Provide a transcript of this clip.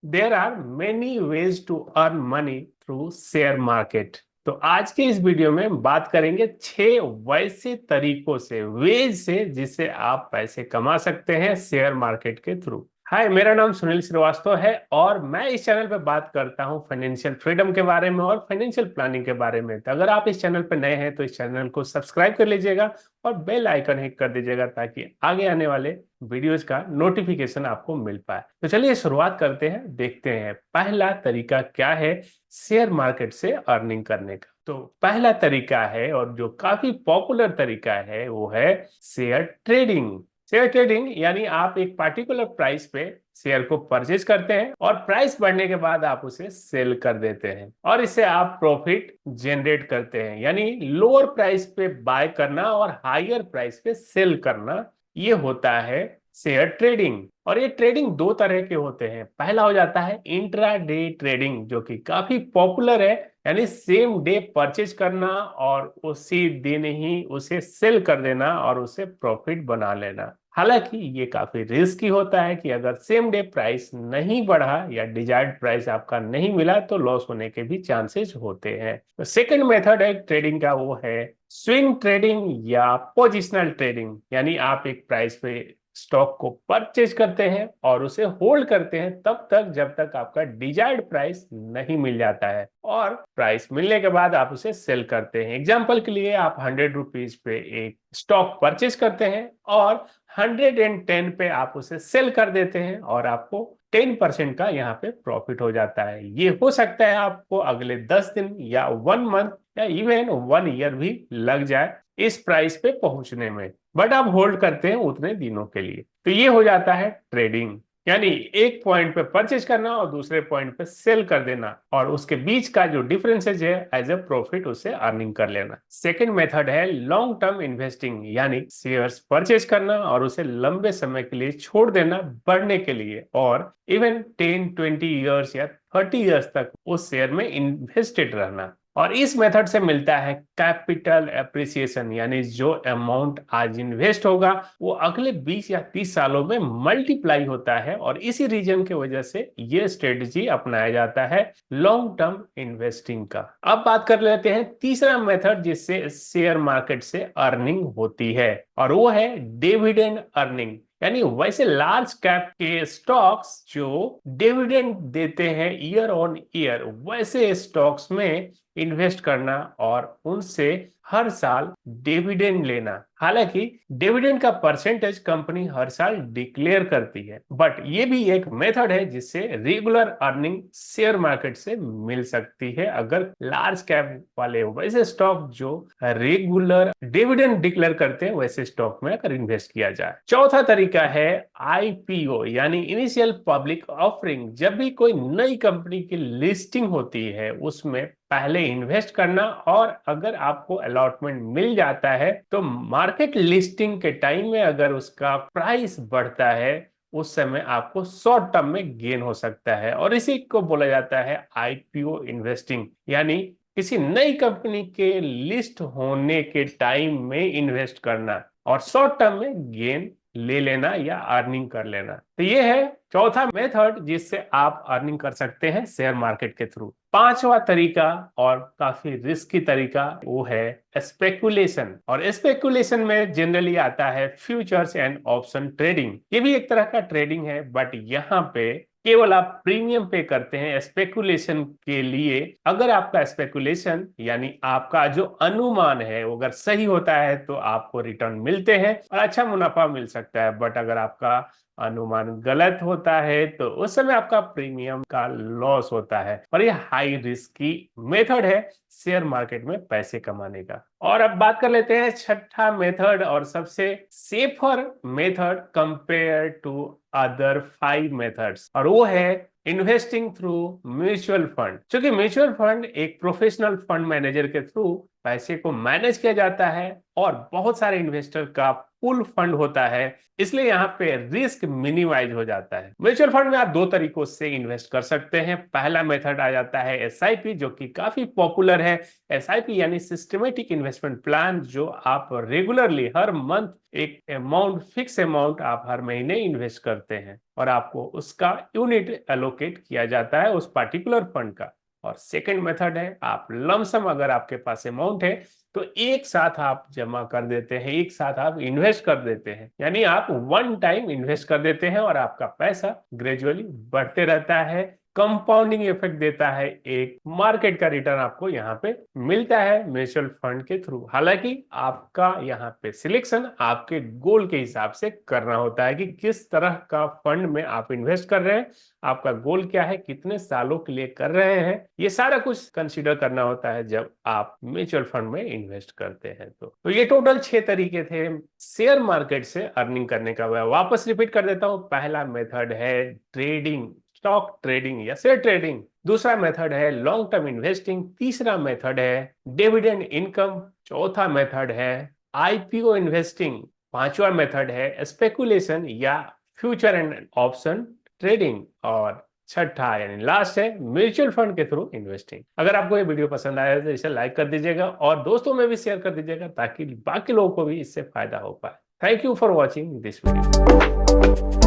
There are many ways to earn money through share market. तो आज के इस वीडियो में हम बात करेंगे 6 वैसे तरीकों से, वेज से, जिससे आप पैसे कमा सकते हैं शेयर मार्केट के थ्रू। हाय, मेरा नाम सुनील श्रीवास्तव है और मैं इस चैनल पे बात करता हूँ फाइनेंशियल फ्रीडम के बारे में और फाइनेंशियल प्लानिंग के बारे में। तो अगर आप इस चैनल पे नए हैं तो इस चैनल को सब्सक्राइब कर लीजिएगा और बेल आइकन हिट कर दीजिएगा ताकि आगे आने वाले वीडियोज का नोटिफिकेशन आपको मिल पाए। तो चलिए शुरुआत करते हैं, देखते हैं पहला तरीका क्या है शेयर मार्केट से अर्निंग करने का। तो पहला तरीका है और जो काफी पॉपुलर तरीका है वो है शेयर ट्रेडिंग। शेयर ट्रेडिंग यानी आप एक पार्टिकुलर प्राइस पे शेयर को परचेज करते हैं और प्राइस बढ़ने के बाद आप उसे सेल कर देते हैं और इससे आप प्रॉफिट जनरेट करते हैं। यानी लोअर प्राइस पे बाय करना और हायर प्राइस पे सेल करना, ये होता है शेयर ट्रेडिंग। और ये ट्रेडिंग दो तरह के होते हैं। पहला हो जाता है इंट्रा डे ट्रेडिंग, जो कि काफी पॉपुलर है, यानी सेम डे परचेज करना और उसी दिन ही उसे सेल कर देना और उसे प्रॉफिट बना लेना। हालांकि ये काफी रिस्की होता है कि अगर सेम डे प्राइस नहीं बढ़ा या डिजायर्ड प्राइस आपका नहीं मिला तो लॉस होने के भी चांसेस होते हैं। तो सेकंड मेथड है ट्रेडिंग का, वो है स्विंग ट्रेडिंग या पोजिशनल ट्रेडिंग। यानी आप एक प्राइस पे स्टॉक को परचेज करते हैं और उसे होल्ड करते हैं तब तक जब तक आपका डिजायर्ड प्राइस नहीं मिल जाता है, और प्राइस मिलने के बाद आप उसे सेल करते हैं। एग्जाम्पल के लिए आप 100 रुपीज पे एक स्टॉक परचेज करते हैं और 110 पे आप उसे सेल कर देते हैं और आपको 10% का यहाँ पे प्रॉफिट हो जाता है। ये हो सकता है आपको अगले 10 दिन या 1 मंथ या इवन 1 ईयर भी लग जाए इस प्राइस पे पहुंचने में, बट आप होल्ड करते हैं उतने दिनों के लिए। तो ये हो जाता है ट्रेडिंग, यानी एक पॉइंट पे परचेज करना और दूसरे पॉइंट पे सेल कर देना और उसके बीच का जो डिफरेंसेज है एज ए प्रॉफिट उसे अर्निंग कर लेना। सेकंड मेथड है लॉन्ग टर्म इन्वेस्टिंग, यानी शेयर्स परचेज करना और उसे लंबे समय के लिए छोड़ देना बढ़ने के लिए, और इवन 10-20 ईयर्स या 30 ईयर्स तक उस शेयर में इन्वेस्टेड रहना। और इस मेथड से मिलता है कैपिटल एप्रिसिएशन, यानी जो अमाउंट आज इन्वेस्ट होगा वो अगले 20 या 30 सालों में मल्टीप्लाई होता है, और इसी रीजन की वजह से ये स्ट्रेटजी अपनाया जाता है लॉन्ग टर्म इन्वेस्टिंग का। अब बात कर लेते हैं तीसरा मेथड जिससे शेयर मार्केट से अर्निंग होती है, और वो है डिविडेंड अर्निंग। यानी वैसे लार्ज कैप के स्टॉक्स जो डिविडेंड देते हैं ईयर ऑन ईयर, वैसे स्टॉक्स में इन्वेस्ट करना और उनसे हर साल डिविडेंड लेना। हालांकि डिविडेंड का परसेंटेज कंपनी हर साल डिक्लेयर करती है, बट ये भी एक मेथड है जिससे रेगुलर अर्निंग शेयर मार्केट से मिल सकती है अगर लार्ज कैप वाले वैसे स्टॉक जो रेगुलर डिविडेंड डिक्लेयर करते हैं वैसे स्टॉक में अगर इन्वेस्ट किया जाए। चौथा तरीका है आईपीओ, यानी इनिशियल पब्लिक ऑफरिंग। जब भी कोई नई कंपनी की लिस्टिंग होती है उसमें पहले इन्वेस्ट करना, और अगर आपको अलॉटमेंट मिल जाता है तो मार्केट लिस्टिंग के टाइम में अगर उसका प्राइस बढ़ता है उस समय आपको शॉर्ट टर्म में गेन हो सकता है, और इसी को बोला जाता है आईपीओ इन्वेस्टिंग। यानी किसी नई कंपनी के लिस्ट होने के टाइम में इन्वेस्ट करना और शॉर्ट टर्म में गेन ले लेना या अर्निंग कर लेना। तो ये है चौथा मेथड जिससे आप अर्निंग कर सकते हैं शेयर मार्केट के थ्रू। पांचवा तरीका और काफी रिस्की तरीका वो है स्पेकुलेशन, और स्पेकुलेशन में जनरली आता है फ्यूचर्स एंड ऑप्शन ट्रेडिंग। ये भी एक तरह का ट्रेडिंग है, बट यहाँ पे केवल आप प्रीमियम पे करते हैं स्पेकुलेशन के लिए। अगर आपका स्पेकुलेशन यानी आपका जो अनुमान है वो अगर सही होता है तो आपको रिटर्न मिलते हैं और अच्छा मुनाफा मिल सकता है, बट अगर आपका अनुमान गलत होता है तो उस समय आपका प्रीमियम का लॉस होता है, और ये हाई रिस्क की मेथड है शेयर मार्केट में पैसे कमाने का। और अब बात कर लेते हैं छठा मेथड और सबसे safer method compare to other 5 methods, और वो है इन्वेस्टिंग थ्रू म्यूचुअल फंड। क्योंकि म्यूचुअल फंड एक प्रोफेशनल फंड मैनेजर के थ्रू पैसे को मैनेज किया जाता है और बहुत सारे इन्वेस्टर का पूल फंड होता है, इसलिए यहाँ पे रिस्क मिनिमाइज हो जाता है। म्यूचुअल फंड में आप दो तरीकों से इन्वेस्ट कर सकते हैं। पहला मेथड आ जाता है एसआईपी, जो कि काफी पॉपुलर है। एसआईपी यानी सिस्टमेटिक इन्वेस्टमेंट प्लान, जो आप रेगुलरली हर मंथ एक अमाउंट, फिक्स अमाउंट आप हर महीने इन्वेस्ट करते हैं और आपको उसका यूनिट एलोकेट किया जाता है उस पर्टिकुलर फंड का। और सेकंड मेथड है आप लमसम, अगर आपके पास अमाउंट है तो एक साथ आप जमा कर देते हैं, एक साथ आप इन्वेस्ट कर देते हैं, यानी आप वन टाइम इन्वेस्ट कर देते हैं और आपका पैसा ग्रेजुअली बढ़ते रहता है, कंपाउंडिंग इफेक्ट देता है, एक मार्केट का रिटर्न आपको यहाँ पे मिलता है म्यूचुअल फंड के थ्रू। हालांकि आपका यहाँ पे सिलेक्शन आपके गोल के हिसाब से करना होता है कि किस तरह का फंड में आप इन्वेस्ट कर रहे हैं, आपका गोल क्या है, कितने सालों के लिए कर रहे हैं, ये सारा कुछ कंसीडर करना होता है जब आप म्यूचुअल फंड में इन्वेस्ट करते हैं। तो ये टोटल 6 तरीके थे शेयर मार्केट से अर्निंग करने का। मैं वापस रिपीट कर देता हूं। पहला मेथड है ट्रेडिंग, स्टॉक ट्रेडिंग या शेयर ट्रेडिंग। दूसरा मेथड है लॉन्ग टर्म इन्वेस्टिंग। तीसरा मेथड है डिविडेंड इनकम। चौथा मेथड है आईपीओ इन्वेस्टिंग। पांचवा मेथड है स्पेकुलेशन या फ्यूचर एंड ऑप्शन ट्रेडिंग। और छठा यानी लास्ट है म्यूचुअल फंड के थ्रू इन्वेस्टिंग। अगर आपको ये वीडियो पसंद आया तो इसे लाइक कर दीजिएगा और दोस्तों में भी शेयर कर दीजिएगा ताकि बाकी लोगों को भी इससे फायदा हो पाए। Thank you for watching this video.